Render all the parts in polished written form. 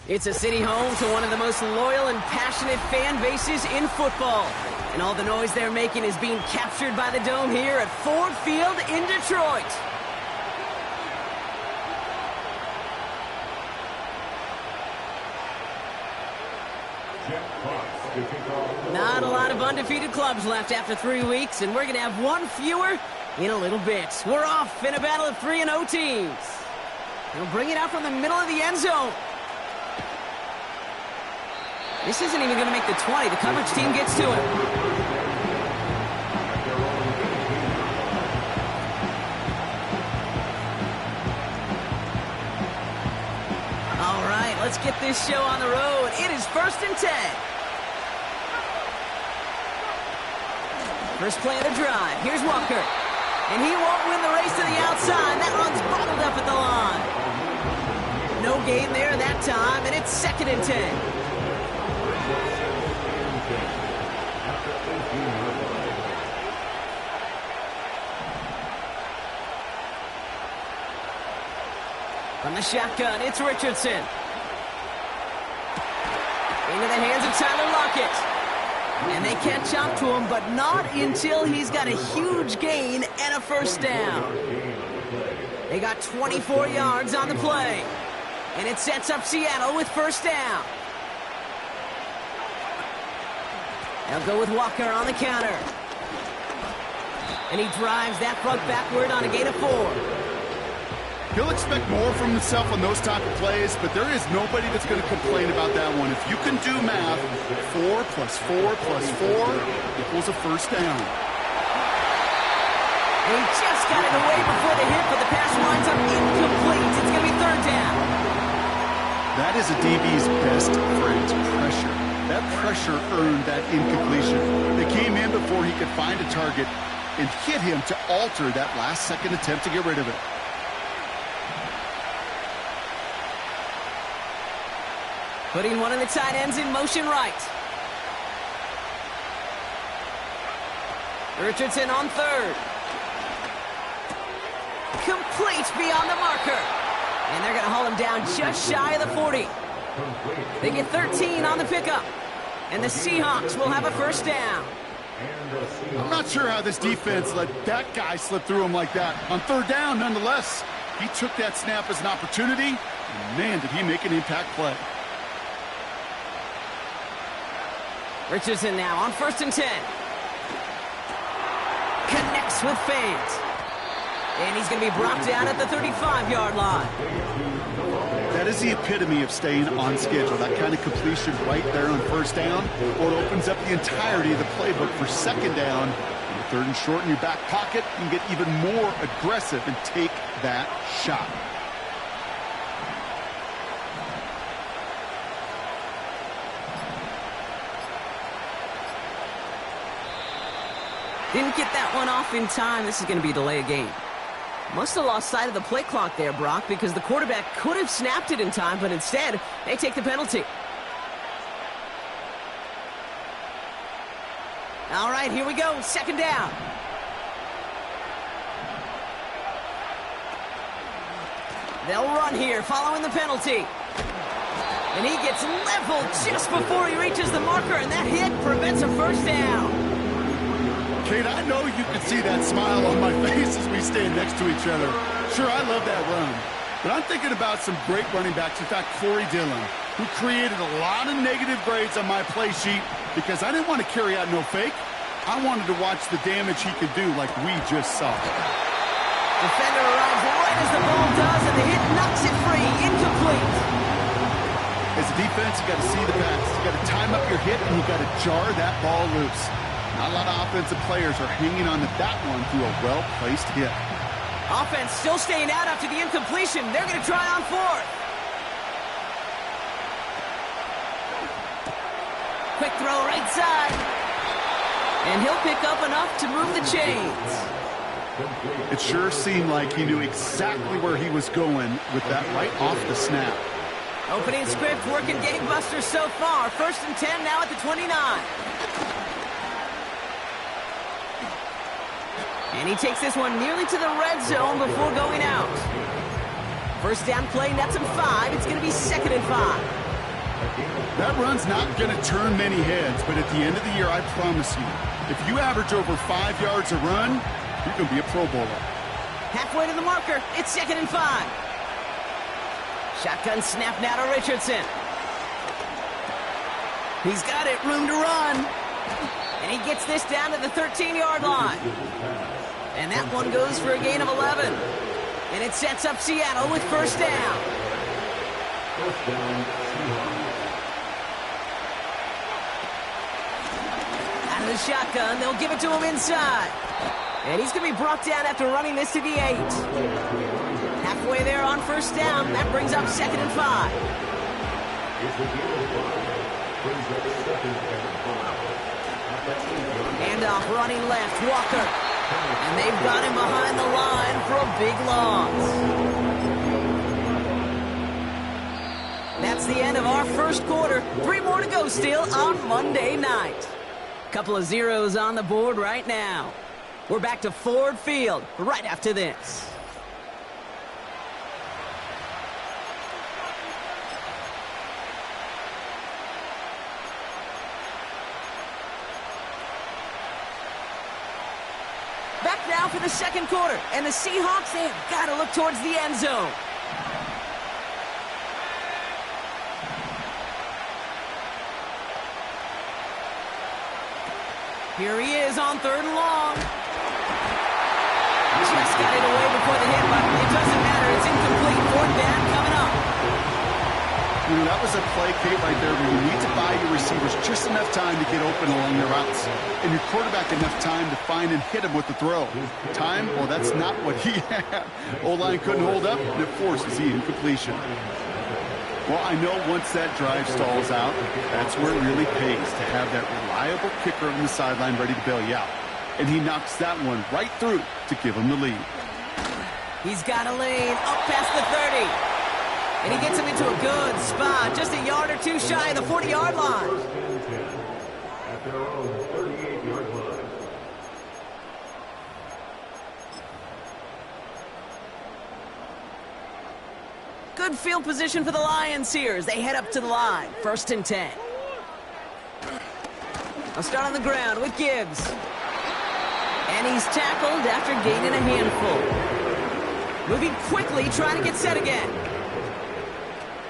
It's a city home to one of the most loyal and passionate fan bases in football. And all the noise they're making is being captured by the Dome here at Ford Field in Detroit. Not a lot of undefeated clubs left after 3 weeks, and we're going to have one fewer in a little bit. We're off in a battle of 3-0 teams. He'll bring it out from the middle of the end zone. This isn't even going to make the 20. The coverage team gets to him. All right, let's get this show on the road. It is 1st and 10. First play of the drive. Here's Walker. And he won't win the race to the outside. That run's bottled up at the line. No gain there that time, and it's 2nd and 10. From the shotgun, it's Richardson. Into the hands of Tyler Lockett. And they catch up to him, but not until he's got a huge gain and a first down. They got 24 yards on the play. And it sets up Seattle with first down. They'll go with Walker on the counter. And he drives that front backward on a gain of 4. He'll expect more from himself on those type of plays, but there is nobody that's going to complain about that one. If you can do math, 4 plus 4 plus 4 equals a first down. And he just got it away before the hit, but the pass winds up incomplete. It's going to be 3rd down. That is a DB's best friend, pressure. That pressure earned that incompletion. They came in before he could find a target and hit him to alter that last-second attempt to get rid of it. Putting one of the tight ends in motion right. Richardson on 3rd. Complete beyond the marker. And they're going to haul him down just shy of the 40. They get 13 on the pickup. And the Seahawks will have a first down. I'm not sure how this defense let that guy slip through him like that. On 3rd down, nonetheless, he took that snap as an opportunity. And man, did he make an impact play. Richardson now on 1st and 10. Connects with fans. And he's going to be brought down at the 35-yard line. That is the epitome of staying on schedule. That kind of completion right there on 1st down. Well, it opens up the entirety of the playbook for 2nd down. And 3rd and short in your back pocket. You can get even more aggressive and take that shot. Didn't get that one off in time. This is going to be a delay of game. Must have lost sight of the play clock there, Brock, because the quarterback could have snapped it in time, but instead, they take the penalty. All right, here we go. 2nd down. They'll run here following the penalty. And he gets leveled just before he reaches the marker, and that hit prevents a first down. Kate, I know you can see that smile on my face as we stand next to each other. Sure, I love that run. But I'm thinking about some great running backs. In fact, Corey Dillon, who created a lot of negative grades on my play sheet because I didn't want to carry out no fake. I wanted to watch the damage he could do like we just saw. Defender arrives right as the ball does, and the hit knocks it free. Incomplete. As a defense, you got to see the pass. You got to time up your hit, and you got to jar that ball loose. Not a lot of offensive players are hanging on to that one through a well-placed hit. Offense still staying out after the incompletion. They're going to try on 4th. Quick throw right side. And he'll pick up enough to move the chains. It sure seemed like he knew exactly where he was going with that right off the snap. Opening script working gangbusters so far. 1st and 10 now at the 29. And he takes this one nearly to the red zone before going out. First down play nets him 5. It's going to be 2nd and 5. That run's not going to turn many heads, but at the end of the year, I promise you, if you average over 5 yards a run, you're going to be a Pro Bowler. Halfway to the marker. It's 2nd and 5. Shotgun snap now to Richardson. He's got it. Room to run. And he gets this down to the 13-yard line. And that one goes for a gain of 11. And it sets up Seattle with first down. Out of the shotgun, they'll give it to him inside. And he's going to be brought down after running this to the 8. Halfway there on first down. That brings up 2nd and 5. Handoff running left, Walker. And they've got him behind the line for a big loss. That's the end of our first quarter. 3 more to go still on Monday night. Couple of zeros on the board right now. We're back to Ford Field right after this. Back now for the second quarter, and the Seahawks, they've got to look towards the end zone. Here he is on 3rd and long. Just got it away before the hit, but it doesn't matter. It's incomplete. 4th down coming up. You know, that was a play, Kate, right there where you need to buy your receivers just enough time to get open along their routes. And your quarterback enough time to find and hit him with the throw. Time? Well, that's not what he had. O-line couldn't hold up, and it forces the incompletion. Well, I know once that drive stalls out, that's where it really pays to have that reliable kicker on the sideline ready to bail you out. And he knocks that one right through to give him the lead. He's got a lane up past the 30. And he gets him into a good spot, just a yard or two shy of the 40-yard line. Good field position for the Lions here as they head up to the line. 1st and 10. I'll start on the ground with Gibbs. And he's tackled after gaining a handful. Moving quickly, trying to get set again.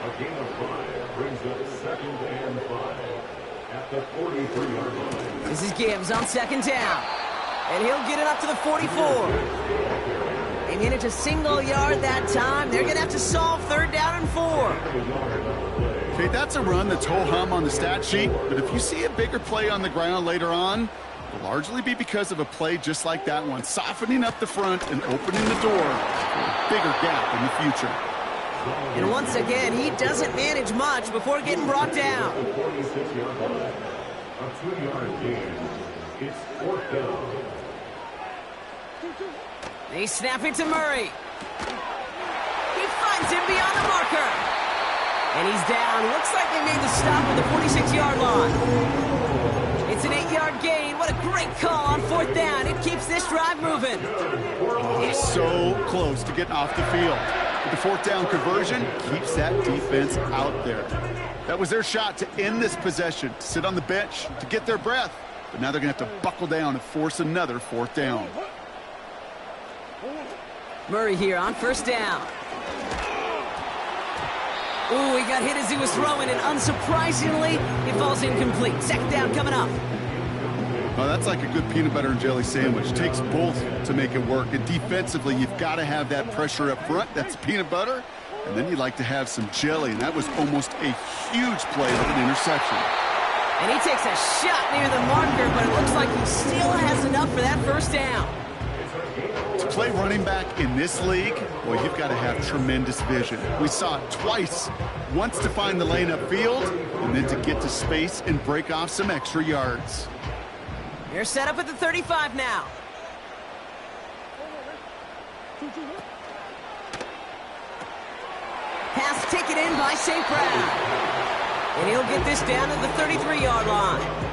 A gain of 5 brings up 2nd and 5 at the 43-yard line. This is Gibbs on 2nd down. And he'll get it up to the 44. They managed a single yard that time. They're going to have to solve 3rd down and 4. Okay, that's a run that's ho-hum on the stat sheet, but if you see a bigger play on the ground later on, it'll largely be because of a play just like that one, softening up the front and opening the door for a bigger gap in the future. And once again, he doesn't manage much before getting brought down. 46-yard line. A 2-yard gain. It's 4th down. They snap it to Murray. He finds him beyond the marker. And he's down. Looks like they made the stop at the 46-yard line. It's an 8-yard gain. What a great call on 4th down. It keeps this drive moving. Oh, so close to getting off the field. But the 4th down conversion keeps that defense out there. That was their shot to end this possession, to sit on the bench, to get their breath. But now they're going to have to buckle down and force another 4th down. Murray here on 1st down. Ooh, he got hit as he was throwing, and unsurprisingly, it falls incomplete. 2nd down coming up. Well, that's like a good peanut butter and jelly sandwich. It takes both to make it work. And defensively, you've got to have that pressure up front. That's peanut butter. And then you'd like to have some jelly. And that was almost a huge play with an interception. And he takes a shot near the marker, but it looks like he still has enough for that 1st down. To play running back in this league, well, you've got to have tremendous vision. We saw it twice. Once to find the lane upfield, and then to get to space and break off some extra yards. They're set up at the 35 now. Pass taken in by St. Brown. And he'll get this down to the 33-yard line.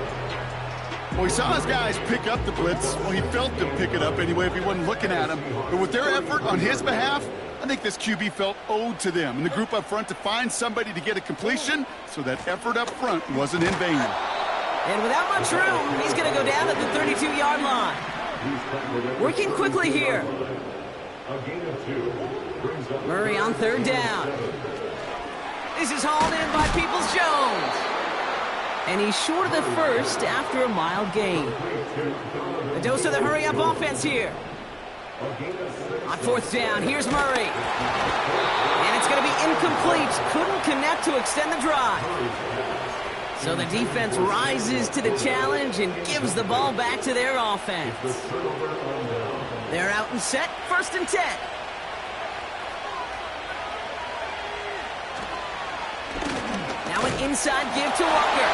Well, he saw his guys pick up the blitz. Well, he felt them pick it up anyway if he wasn't looking at him. But with their effort on his behalf, I think this QB felt owed to them and the group up front to find somebody to get a completion so that effort up front wasn't in vain. And without much room, he's going to go down at the 32-yard line. Working quickly here. Murray on third down. This is hauled in by Peoples-Jones. And he's short of the first after a mild gain. A dose of the hurry-up offense here. On fourth down, here's Murray. And it's going to be incomplete. Couldn't connect to extend the drive. So the defense rises to the challenge and gives the ball back to their offense. They're out and set, 1st and 10. Now an inside give to Walker.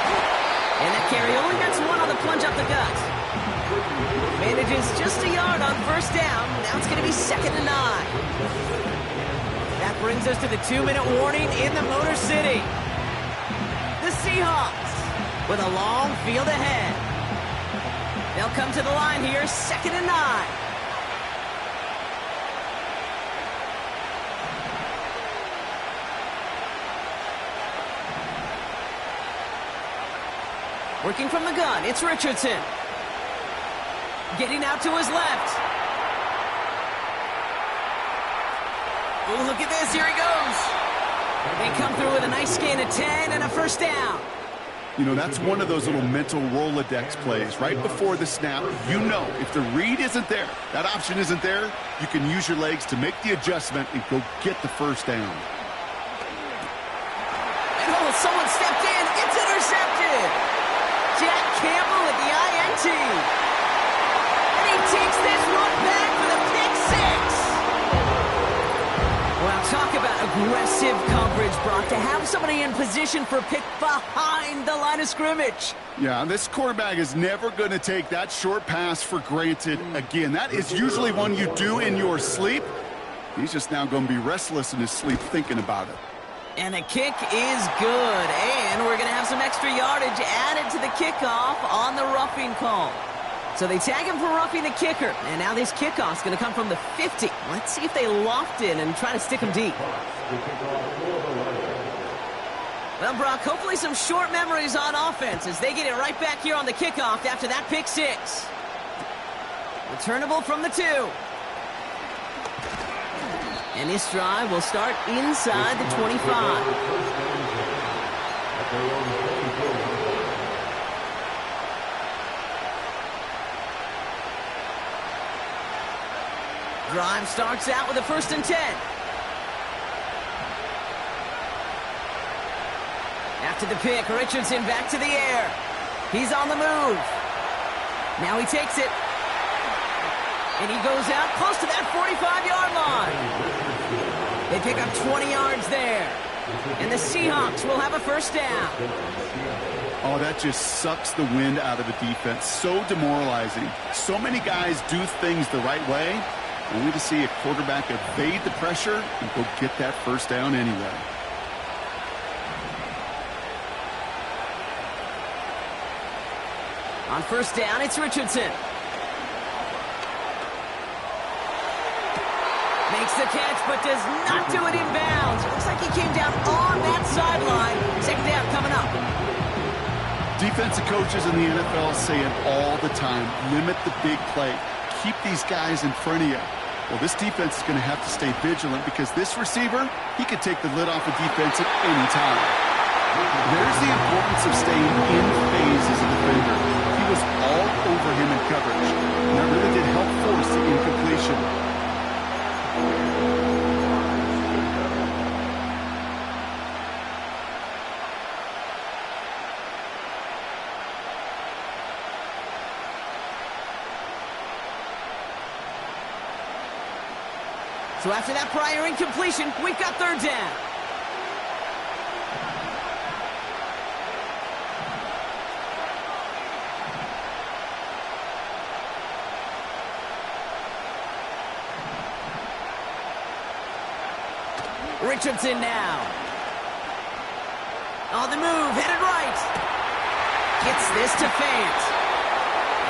And that carry only gets one on the plunge up the gut. Manages just a yard on 1st down. Now it's going to be 2nd and 9. That brings us to the 2-minute warning in the Motor City. The Seahawks with a long field ahead. They'll come to the line here, 2nd and 9. Working from the gun, it's Richardson. Getting out to his left. Oh, look at this, here he goes. They come through with a nice gain of 10 and a 1st down. You know, that's one of those little mental Rolodex plays. Right before the snap, you know if the read isn't there, that option isn't there, you can use your legs to make the adjustment and go get the 1st down. And oh, someone stepped in. It's intercepted. Jack Campbell with the INT. And he takes this one back for the pick 6. Well, talk about aggressive coverage, Brock, to have somebody in position for a pick behind the line of scrimmage. Yeah, this quarterback is never going to take that short pass for granted again. That is usually one you do in your sleep. He's just now going to be restless in his sleep thinking about it. And the kick is good. And we're going to have some extra yardage added to the kickoff on the roughing call. So they tag him for roughing the kicker. And now this kickoff's going to come from the 50. Let's see if they loft in and try to stick him deep. Well, Brock, hopefully some short memories on offense as they get it right back here on the kickoff after that pick 6. Returnable from the 2. And this drive will start inside the 25. Drive starts out with a 1st and 10. After the pick, Richardson back to the air. He's on the move. Now he takes it. And he goes out close to that 45-yard line. They pick up 20 yards there. And the Seahawks will have a 1st down. Oh, that just sucks the wind out of a defense. So demoralizing. So many guys do things the right way, only to see a quarterback evade the pressure and go get that 1st down anyway. On 1st down, it's Richardson. Makes the catch, but does not do it in bounds. Looks like he came down on that sideline. 2nd down coming up. Defensive coaches in the NFL say it all the time. Limit the big play. Keep these guys in front of you. Well, this defense is going to have to stay vigilant because this receiver, he could take the lid off a defense at any time. There's the importance of staying in phase as a defender. He was all over him in coverage. And that really did help force the incompletion. So after that prior incompletion, we've got 3rd down. Richardson now. On the move, headed right. Gets this to Fant.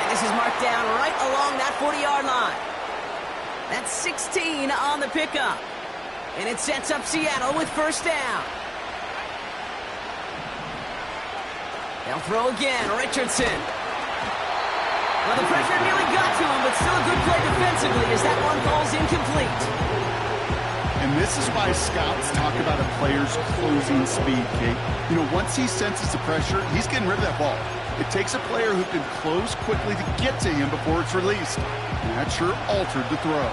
And this is marked down right along that 40-yard line. That's 16 on the pickup. And it sets up Seattle with first down. They'll throw again. Richardson. Well, the pressure nearly got to him, but still a good play defensively as that one falls incomplete. And this is why scouts talk about a player's closing speed, Kate. You know, once he senses the pressure, he's getting rid of that ball. It takes a player who can close quickly to get to him before it's released. And that sure altered the throw.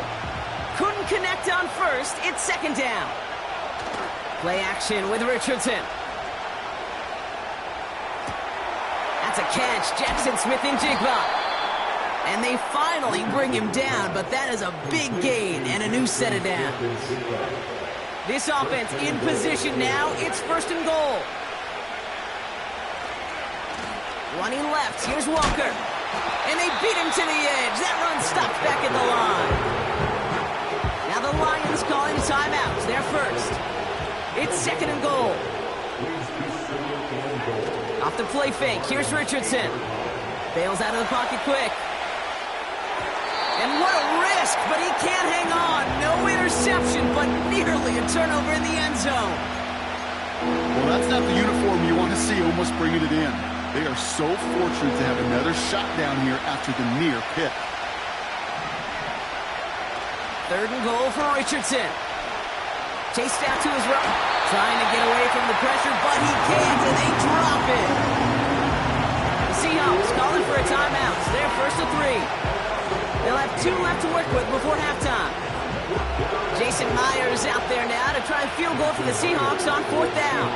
Couldn't connect on first. It's second down. Play action with Richardson. That's a catch. Jackson Smith and Jigba. And they finally bring him down, but that is a big gain and a new set of downs. This offense in position now. It's first and goal. Running left. Here's Walker. And they beat him to the edge. That run stopped back at the line. Now the Lions calling a timeout. They're first. It's second and goal. Off the play fake. Here's Richardson. Bails out of the pocket quick. And what a risk, but he can't hang on. No interception, but nearly a turnover in the end zone. Well, that's not the uniform you want to see almost bringing it in. They are so fortunate to have another shot down here after the near pick. Third and goal for Richardson. Chased out to his right. Trying to get away from the pressure, but he can't, and they drop it. The Seahawks calling for a timeout. They're first to 3. They'll have 2 left to work with before halftime. Jason Myers out there now to try a field goal for the Seahawks on 4th down.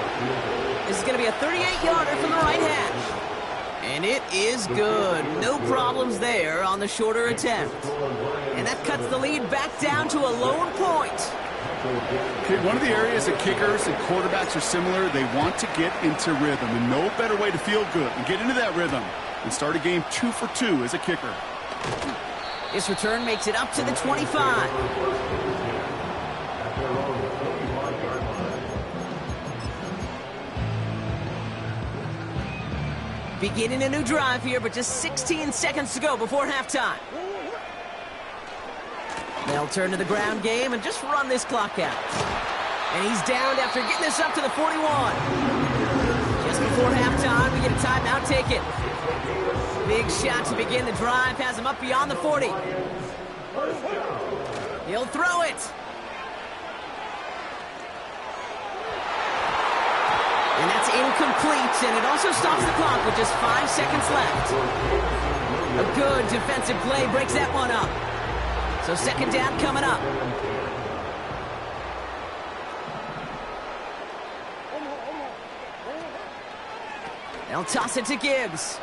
This is going to be a 38-yarder from the right hash. And it is good. No problems there on the shorter attempt. And that cuts the lead back down to a lone point. Okay, one of the areas that kickers and quarterbacks are similar, they want to get into rhythm. And no better way to feel good and get into that rhythm and start a game 2 for 2 as a kicker. This return makes it up to the 25. Beginning a new drive here, but just 16 seconds to go before halftime. They'll turn to the ground game and just run this clock out. And he's downed after getting this up to the 41. Just before halftime, we get a timeout taken. Big shot to begin the drive, has him up beyond the 40. He'll throw it. And that's incomplete, and it also stops the clock with just 5 seconds left. A good defensive play breaks that one up. So second down coming up. They'll toss it to Gibbs.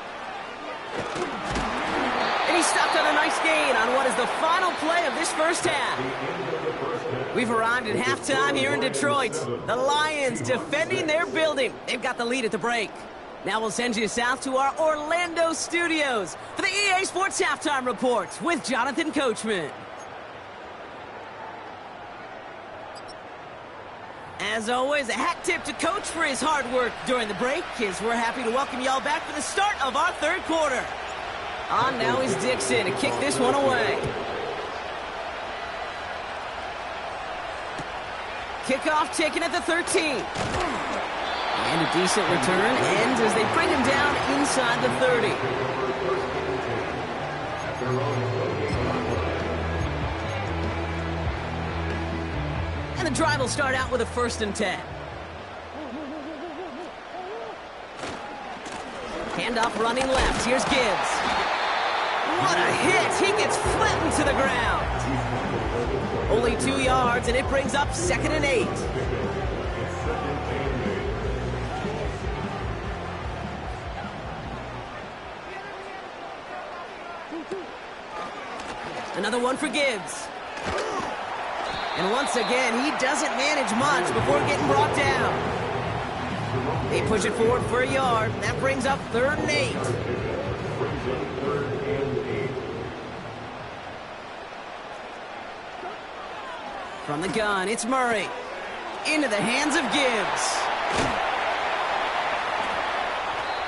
And he stopped on a nice gain on what is the final play of this first half. We've arrived at halftime here in Detroit. The Lions defending their building. They've got the lead at the break. Now we'll send you south to our Orlando studios for the EA Sports Halftime Report with Jonathan Coachman. As always, a hat tip to Coach for his hard work during the break, as we're happy to welcome y'all back for the start of our third quarter. On now is Dixon to kick this one away. Kickoff taken at the 13. And a decent return ends as they bring him down inside the 30. And the drive will start out with a 1st and 10. Handoff running left. Here's Gibbs. What a hit! He gets flattened to the ground. Only 2 yards, and it brings up 2nd and 8. Another one for Gibbs. And once again, he doesn't manage much before getting brought down. They push it forward for a yard. That brings up 3rd and 8. From the gun, it's Murray. Into the hands of Gibbs.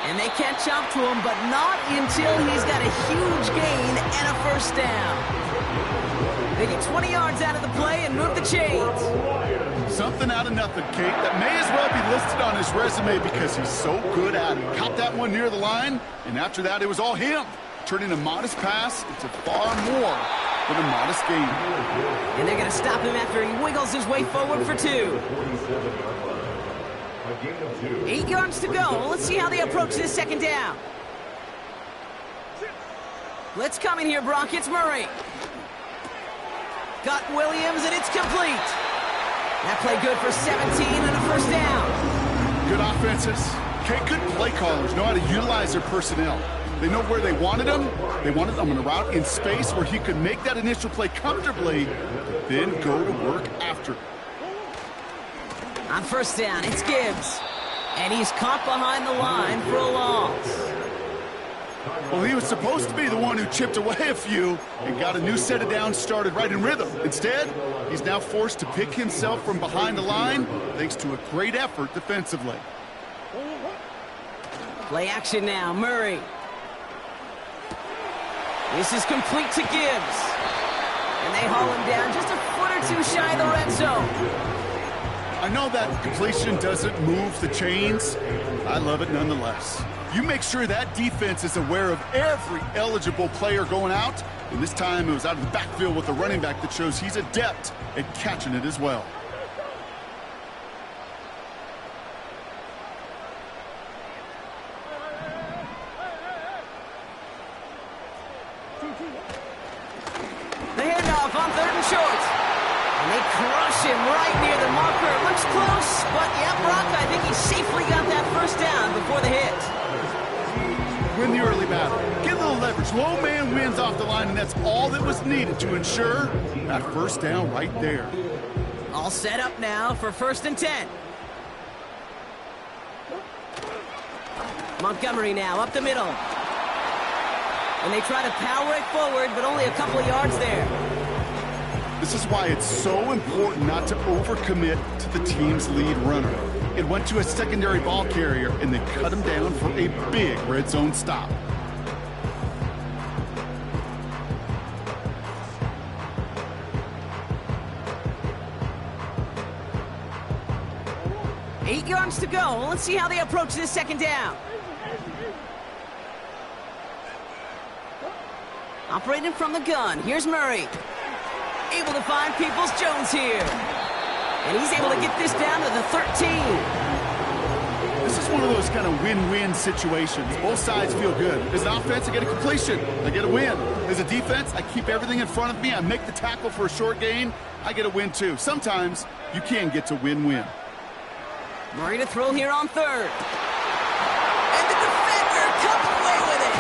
And they catch up to him, but not until he's got a huge gain and a 1st down. They get 20 yards out of the play and move the chains. Something out of nothing, Kate. That may as well be listed on his resume because he's so good at it. Caught that one near the line, and after that, it was all him. Turning a modest pass into far more than a modest gain. And they're going to stop him after he wiggles his way forward for 2. 8 yards to go. Let's see how they approach this second down. Let's come in here, Brock. It's Murray. Got Williams, and it's complete. That play good for 17 and a first down. Good offenses. Kate, good play callers know how to utilize their personnel. They know where they wanted him. They wanted him on a route in space where he could make that initial play comfortably, then go to work after. On first down, it's Gibbs. And he's caught behind the line for a loss. Well, he was supposed to be the one who chipped away a few and got a new set of downs started right in rhythm. Instead, he's now forced to pick himself from behind the line thanks to a great effort defensively. Play action now, Murray. This is complete to Gibbs. And they haul him down just a foot or two shy of the red zone. I know that completion doesn't move the chains. I love it nonetheless. You make sure that defense is aware of every eligible player going out. And this time it was out of the backfield with a running back that shows he's adept at catching it as well. The handoff on 3rd and short. And they crush him right near the marker. Looks close, but yeah, Brock, I think he safely got that first down before the hit. Win the early battle. Get a little leverage. Low man wins off the line, and that's all that was needed to ensure that first down right there. All set up now for 1st and 10. Montgomery now up the middle. And they try to power it forward, but only a couple of yards there. This is why it's so important not to overcommit to the team's lead runner. It went to a secondary ball carrier, and they cut him down for a big red zone stop. Eight yards to go. Let's see how they approach this second down. Operating from the gun. Here's Murray. Able to find Peoples-Jones here. And he's able to get this down to the 13. This is one of those kind of win-win situations. Both sides feel good. As an offense, I get a completion. I get a win. As a defense, I keep everything in front of me. I make the tackle for a short gain. I get a win, too. Sometimes you can get to win-win. Murray to throw here on 3rd. And the defender comes away with it.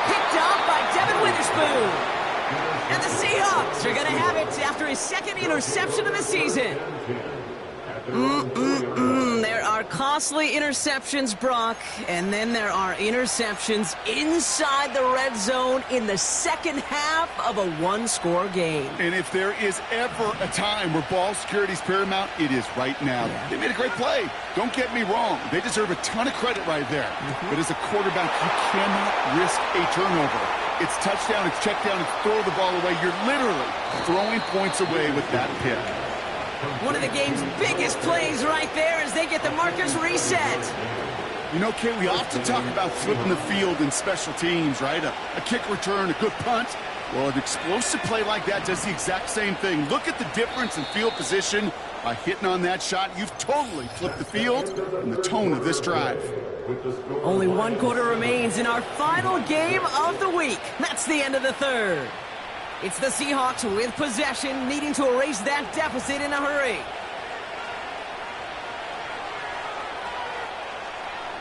Picked off by Devin Witherspoon. And the Seahawks are going to have it after his 2nd interception of the season. There are costly interceptions, Brock, and then there are interceptions inside the red zone in the second half of a one-score game. And if there is ever a time where ball security is paramount, it is right now. They made a great play. Don't get me wrong. They deserve a ton of credit right there. But as a quarterback, you cannot risk a turnover. It's touchdown, it's check down, it's throw the ball away. You're literally throwing points away with that pick. One of the game's biggest plays right there as they get the markers reset. You know, Kate, we often talk about flipping the field in special teams, right? A kick return, a good punt. Well, an explosive play like that does the exact same thing. Look at the difference in field position. By hitting on that shot, you've totally flipped the field and the tone of this drive. Only 1 quarter remains in our final game of the week. That's the end of the 3rd. It's the Seahawks with possession, needing to erase that deficit in a hurry.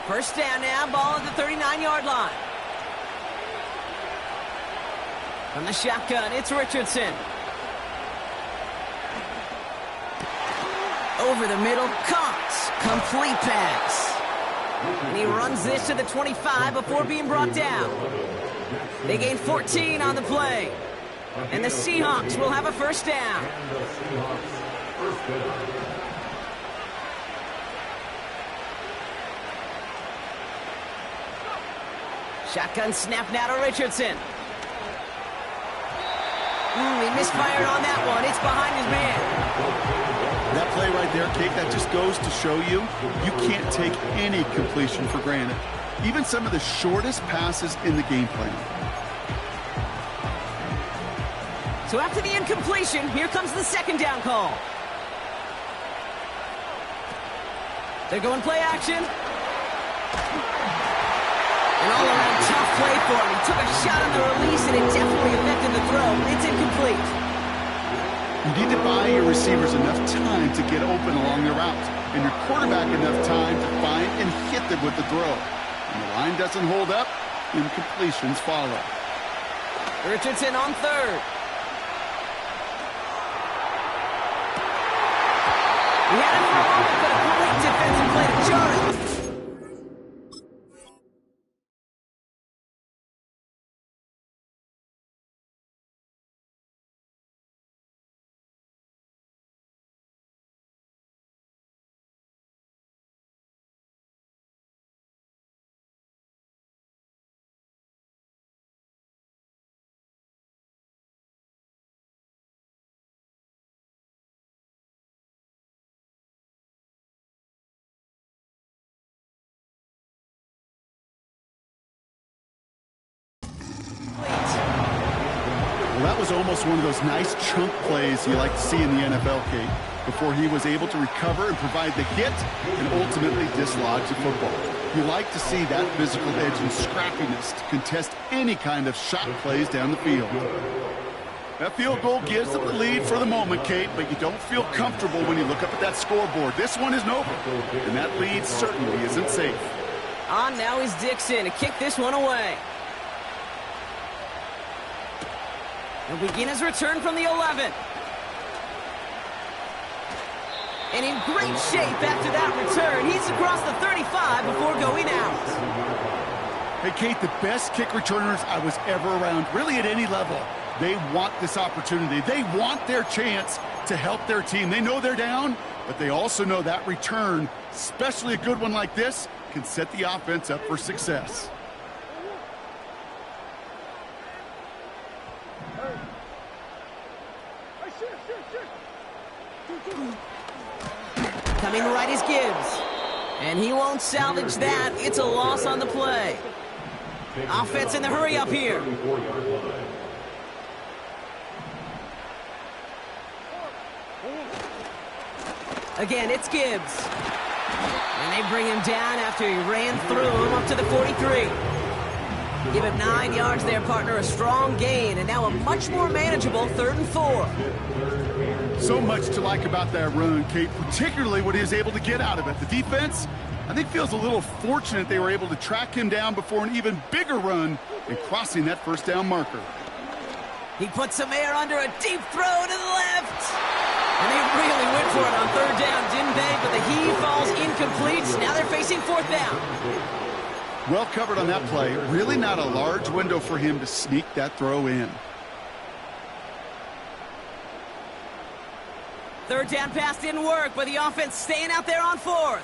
First down now, ball at the 39-yard line. From the shotgun, it's Richardson. Over the middle, Cox, complete pass. And he runs this to the 25 before being brought down. They gain 14 on the play. And the Seahawks will have a first down. Shotgun snap now to Richardson. He misfired on that one. It's behind his man. That play right there, Kate, that just goes to show you can't take any completion for granted. Even some of the shortest passes in the game plan. So after the incompletion, here comes the second down call. They're going play action. An all-around tough play for him. He took a shot on the release, and it definitely affected the throw. It's incomplete. You need to buy your receivers enough time to get open along the route, and your quarterback enough time to find and hit them with the throw. When the line doesn't hold up, incompletions follow. Richardson on third. He had it for a moment, but a great defensive play to jar it. Well, that was almost one of those nice chunk plays you like to see in the NFL, Kate, before he was able to recover and provide the hit and ultimately dislodge the football. You like to see that physical edge and scrappiness to contest any kind of shot plays down the field. That field goal gives them the lead for the moment, Kate, but you don't feel comfortable when you look up at that scoreboard. This one isn't over, and that lead certainly isn't safe. On now is Dixon to kick this one away. He'll begin his return from the 11. And in great shape after that return. He's across the 35 before going out. Hey, Kate, the best kick returners I was ever around, really at any level, they want this opportunity. They want their chance to help their team. They know they're down, but they also know that return, especially a good one like this, can set the offense up for success. Coming right is Gibbs. And he won't salvage that. It's a loss on the play. Offense in the hurry up here. Again, it's Gibbs. And they bring him down after he ran through him up to the 43. Give him 9 yards there, partner. A strong gain. And now a much more manageable 3rd and 4. So much to like about that run, Kate, particularly what he was able to get out of it. The defense, I think, feels a little fortunate they were able to track him down before an even bigger run and crossing that first down marker. He put some air under a deep throw to the left. And they really went for it on 3rd down, didn't they? But the heave falls incomplete. Now they're facing 4th down. Well covered on that play. Really not a large window for him to sneak that throw in. 3rd down pass didn't work, but the offense staying out there on 4th.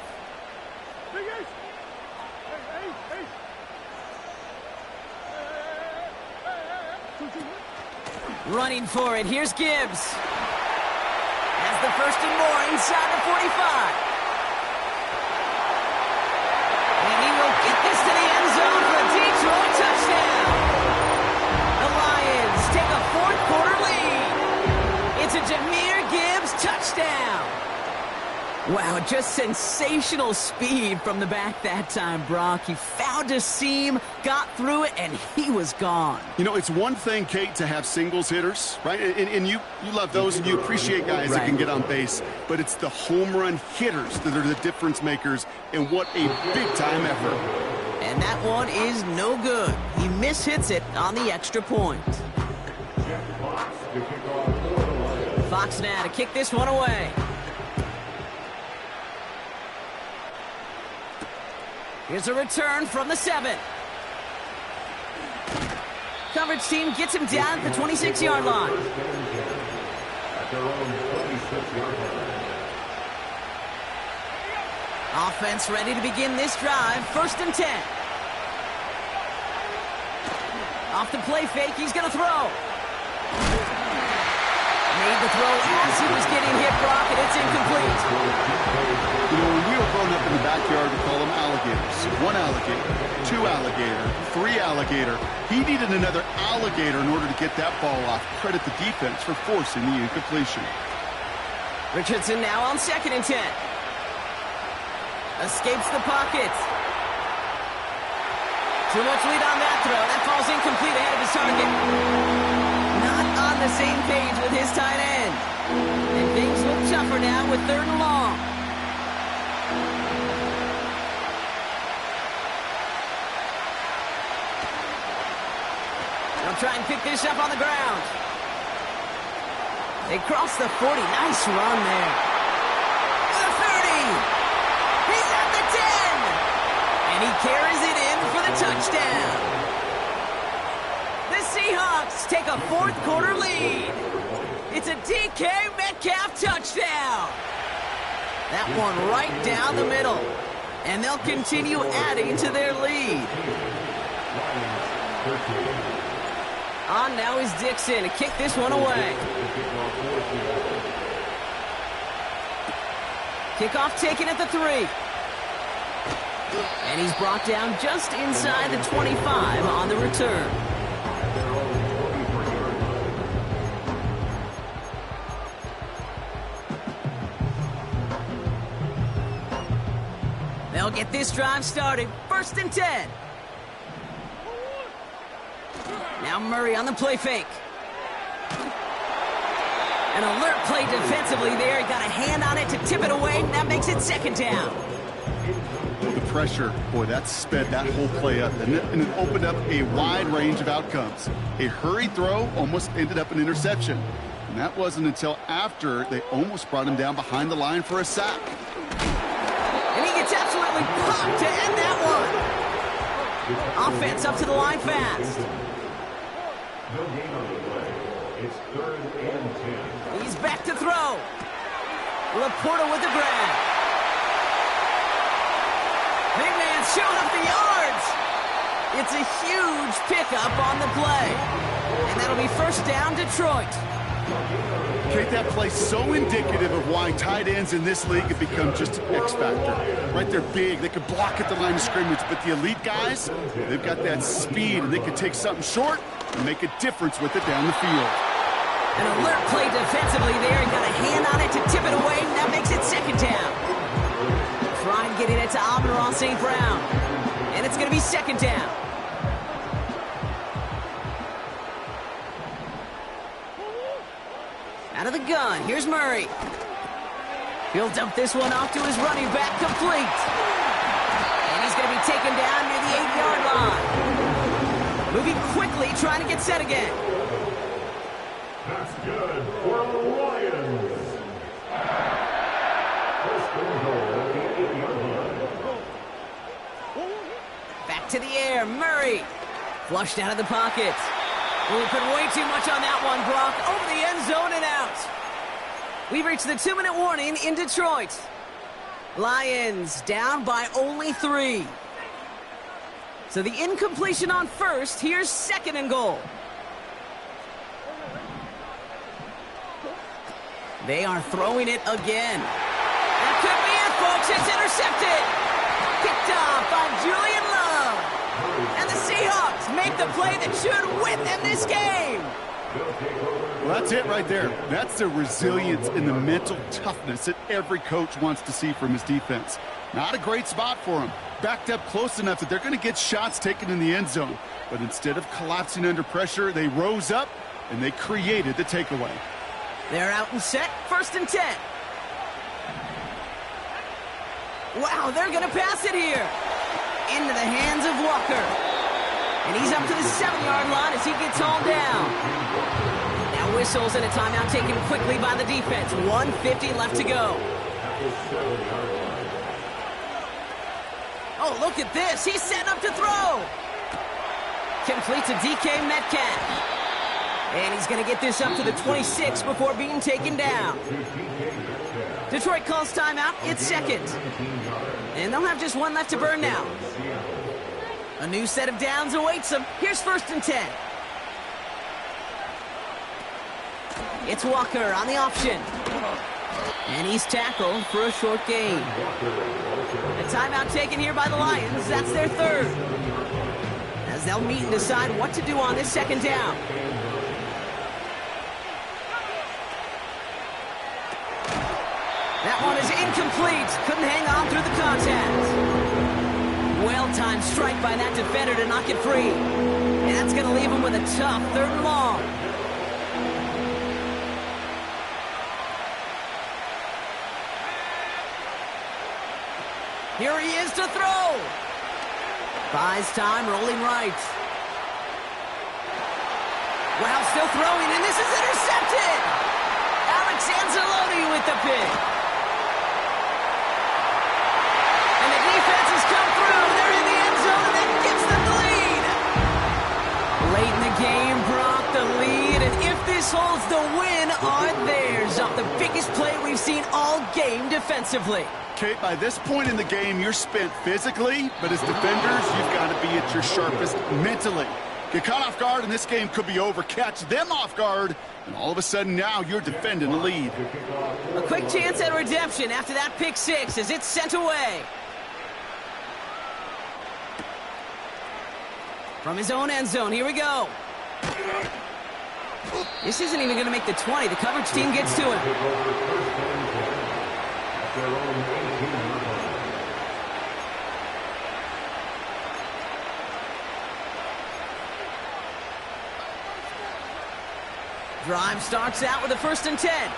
Running for it. Here's Gibbs. Has the 1st and more inside the 45. And he will get this to the end zone for a Detroit touchdown. The Lions take a 4th quarter lead. It's a Jahmyr Gibbs touchdown. Wow, just sensational speed from the back that time, Brock. He found a seam, got through it, and he was gone. You know, it's one thing, Kate, to have singles hitters, right? And you love those, and you appreciate guys that can get on base. But it's the home run hitters that are the difference makers, and what a big-time effort. And that one is no good. He mishits it on the extra point. Fox now to kick this one away. Here's a return from the 7. Coverage team gets him down at the 26-yard line. Offense ready to begin this drive. 1st and 10. Off the play fake, he's going to throw. Made the throw as he was getting hit, Brock, and it's incomplete. 1 alligator, 2 alligator, 3 alligator. He needed another alligator in order to get that ball off. Credit the defense for forcing the incompletion. Richardson now on 2nd and 10. Escapes the pocket. Too much lead on that throw. That falls incomplete ahead of his target. Not on the same page with his tight end. And things look tougher now with 3rd and long. They'll try and pick this up on the ground. They cross the 40. Nice run there. The 30. He's at the 10. And he carries it in for the touchdown. The Seahawks take a 4th quarter lead. It's a DK Metcalf touchdown. That one right down the middle. And they'll continue adding to their lead. On now is Dixon to kick this one away. Kickoff taken at the 3. And he's brought down just inside the 25 on the return. They'll get this drive started. 1st and 10. Now Murray on the play fake. An alert play defensively there. He got a hand on it to tip it away. That makes it 2nd down. The pressure, boy, that sped that whole play up, and it opened up a wide range of outcomes. A hurried throw almost ended up an interception. And that wasn't until after they almost brought him down behind the line for a sack. And he gets absolutely popped to end that one. Offense up to the line fast. No gain on the play. It's 3rd and 10. He's back to throw. Laporta with the grab. Big man showing up the yards. It's a huge pickup on the play. And that'll be 1st down, Detroit. Kate, that play's so indicative of why tight ends in this league have become just an X factor. Right, they're big, they can block at the line of scrimmage, but the elite guys, they've got that speed, and they can take something short and make a difference with it down the field. An alert play defensively there. He got a hand on it to tip it away, and that makes it 2nd down. Trying to get it to Amon-Ra St. Brown. And it's going to be 2nd down. Out of the gun, here's Murray. He'll dump this one off to his running back, complete. And he's going to be taken down near the 8-yard line. Moving quickly, trying to get set again. That's good for the Lions. First and goal at the 8-yard line. Back to the air, Murray. Flushed out of the pocket. Well, he put way too much on that one, Brock. Over the end zone and out. We've reached the 2-minute warning in Detroit. Lions down by only 3. So the incompletion on 1st. Here's 2nd and goal. They are throwing it again. That could be it, folks. It's intercepted. Picked off by Julian Love. And the Seahawks make the play that should win them this game. Well, that's it right there. That's the resilience and the mental toughness that every coach wants to see from his defense. Not a great spot for him. Backed up close enough that they're going to get shots taken in the end zone. But instead of collapsing under pressure, they rose up and they created the takeaway. They're out and set. 1st and 10. Wow, they're going to pass it here. Into the hands of Walker. And he's up to the 7-yard line as he gets hauled down. Now whistles and a timeout taken quickly by the defense. 1:50 left to go. Oh, look at this. He's setting up to throw. Complete to DK Metcalf. And he's going to get this up to the 26 before being taken down. Detroit calls timeout. It's 2nd. And they'll have just 1 left to burn now. A new set of downs awaits them. Here's 1st and 10. It's Walker on the option. And he's tackled for a short gain. A timeout taken here by the Lions. That's their third. As they'll meet and decide what to do on this second down. That one is incomplete. Couldn't hang on through the contact. Well-timed strike by that defender to knock it free. And that's going to leave him with a tough 3rd and long. Here he is to throw. Buys time, rolling right. Well, still throwing, and this is intercepted. Alex Anzalone with the pick. And the defense has come through. They're in the end zone, and that gives them the lead. Late in the game, Brock the lead, and if this holds, the win are theirs off the biggest play we've seen all game defensively. Kate, by this point in the game, you're spent physically, but as defenders, you've got to be at your sharpest mentally. Get caught off guard, and this game could be over. Catch them off guard, and all of a sudden now you're defending the lead. A quick chance at redemption after that pick six as it's sent away. From his own end zone, here we go. This isn't even going to make the 20. The coverage team gets to him. Drive starts out with a 1st and 10.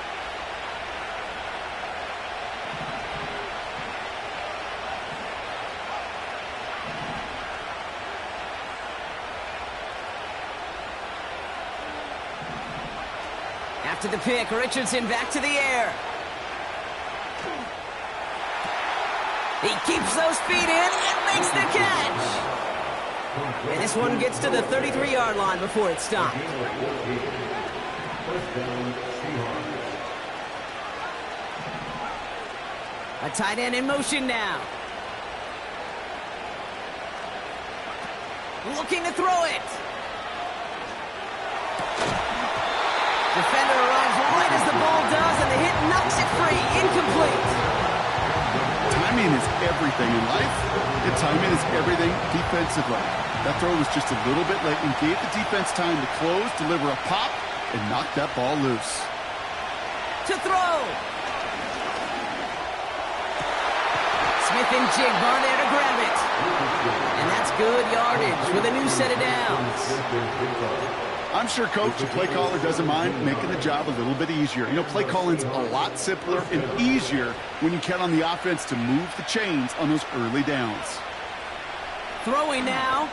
After the pick, Richardson back to the air. He keeps those feet in and makes the catch. And this one gets to the 33-yard line before it's stopped. A tight end in motion now. Looking to throw it. Defender arrives right as the ball does, and the hit knocks it free. Incomplete. Timing is everything in life, and timing is everything defensively. That throw was just a little bit late and gave the defense time to close, deliver a pop, and knock that ball loose. To throw. Smith and Jigbar there to grab it. And that's good yardage with a new set of downs. I'm sure Coach, the play caller, doesn't mind making the job a little bit easier. You know, play calling's a lot simpler and easier when you count on the offense to move the chains on those early downs. Throwing now.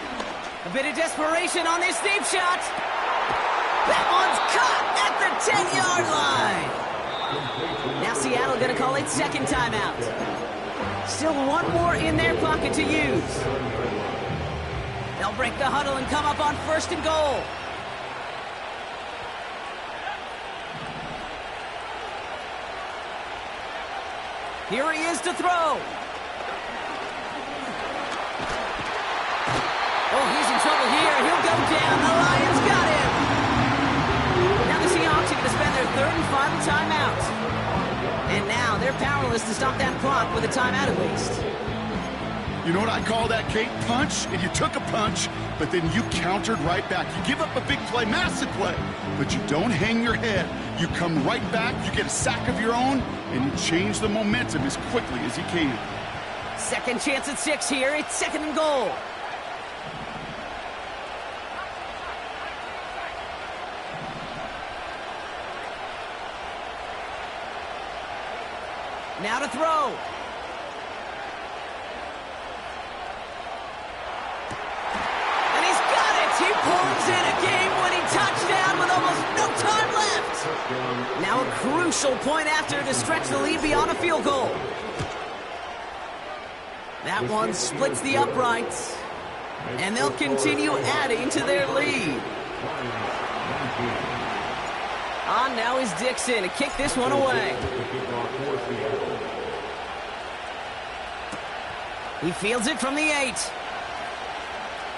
A bit of desperation on this deep shot. That one's caught at the 10-yard line. Now Seattle going to call it second timeout. Still one more in their pocket to use. They'll break the huddle and come up on 1st and goal. Here he is to throw. Oh, he's in trouble here. He'll go down. The Lions got him. Now the Seahawks are going to spend their 3rd and final timeout. And now they're powerless to stop that clock with a timeout at least. You know what I call that, Kate? Punch, and you took a punch, but then you countered right back. You give up a big play, massive play, but you don't hang your head. You come right back, you get a sack of your own, and you change the momentum as quickly as you can. Second chance at 6 here. It's 2nd and goal. Now to throw. And he's got it. He pulls in a game-winning touchdown with almost no time left. Now a crucial point after to stretch the lead beyond a field goal. That one splits the uprights. And they'll continue adding to their lead. On now is Dixon to kick this one away. He fields it from the 8.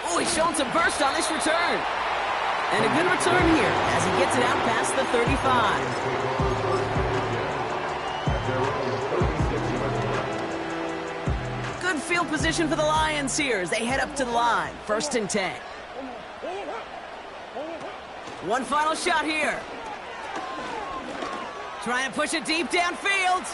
Oh, he's showing some burst on this return. And a good return here as he gets it out past the 35. Good field position for the Lions here as they head up to the line. 1st and 10. One final shot here. Trying to push it deep downfield.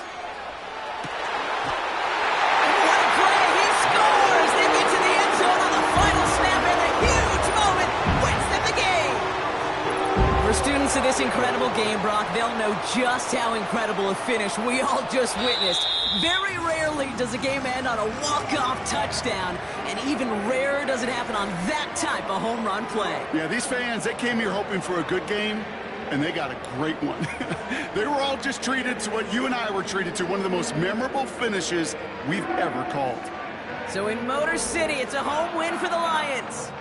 What a play! He scores! They get to the end zone on the final snap, and a huge moment wins them the game. For students of this incredible game, Brock, they'll know just how incredible a finish we all just witnessed. Very rarely does a game end on a walk-off touchdown, and even rarer does it happen on that type of home run play. Yeah, these fans, they came here hoping for a good game, and they got a great one. They were all just treated to what you and I were treated to, one of the most memorable finishes we've ever called. So in Motor City, it's a home win for the Lions.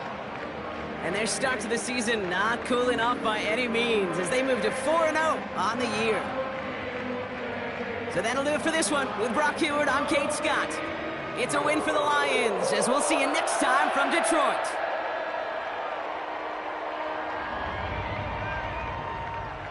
And their start to the season not cooling off by any means as they move to 4-0 on the year. So that'll do it for this one. With Brock Heward, I'm Kate Scott. It's a win for the Lions, as we'll see you next time from Detroit.